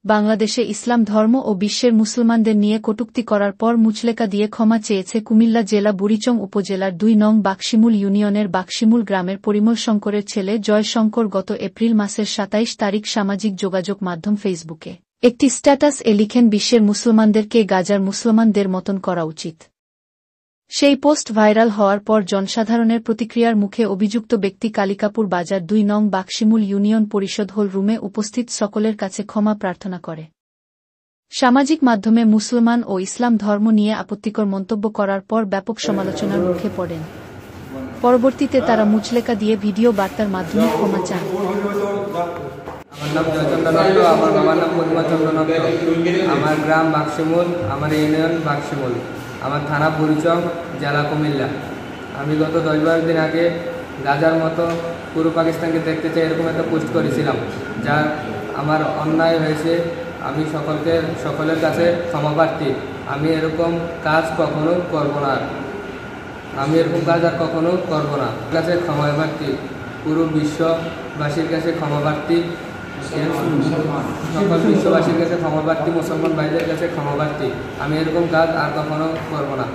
বাংলাদেশে ইসলাম ধর্ম ও বিশ্বের মুসলমানদের নিয়ে কটূক্তি করার পর মুচলেকা দিয়ে ক্ষমা চেয়েছে কুমিল্লা জেলা বুড়িচং উপজেলার ২ নং বাকশিমুল ইউনিয়নের বাকশিমুল গ্রামের পরিমল শঙ্করের ছেলে জয় শঙ্কর গত এপ্রিল মাসের ২৭ তারিখ সামাজিক যোগাযোগ মাধ্যম ফেসবুকে একটি স্ট্যাটাস এ লিখেন বিশ্বের মুসলমানদেরকে গাজার মুসলমানদের মতন করা উচিত। সেই পোস্ট ভাইরাল হওয়ার পর জনসাধারণের প্রতিক্রিয়ার মুখে অভিযুক্ত ব্যক্তি কালিকাপুর বাজার ২ নং বাকশিমুল ইউনিয়ন পরিষদ হল রুমে উপস্থিত সকলের কাছে ক্ষমা প্রার্থনা করে। সামাজিক মাধ্যমে মুসলমান ও ইসলাম ধর্ম নিয়ে আপত্তিকর মন্তব্য করার পর ব্যাপক সমালোচনার মুখে পড়েন। পরবর্তীতে তারা মুচলেকা দিয়ে ভিডিও বার্তার মাধ্যমে ক্ষমা চান। আমার নাম জয়চন্দ্র নন্দ, আমার বাবার নাম পরিমলচন্দ্র নন্দ। আমার গ্রাম বাকশিমুল, আমার ইউনিয়ন বাকশিমুল, আমার থানা বুড়িচং, জেলা কুমিল্লা। আমি গত ১০-১২ দিন আগে গাজার মতো পুরো পাকিস্তানকে দেখতে চাই এরকম একটা পোস্ট করেছিলাম, যা আমার অন্যায় হয়েছে। আমি সকলের কাছে ক্ষমা প্রার্থী। আমি এরকম কাজ কখনো করব না। আমি এরকম কাজ আর কখনো করব না। কাছে ক্ষমা প্রার্থী, পুরো বিশ্ববাসীর কাছে ক্ষমা প্রার্থী, সকল বিশ্ববাসীর কাছে ক্ষমা প্রার্থী, মুসলমান ভাইদের কাছে ক্ষমা প্রার্থী। আমি এরকম কাজ আর কখনো করব না।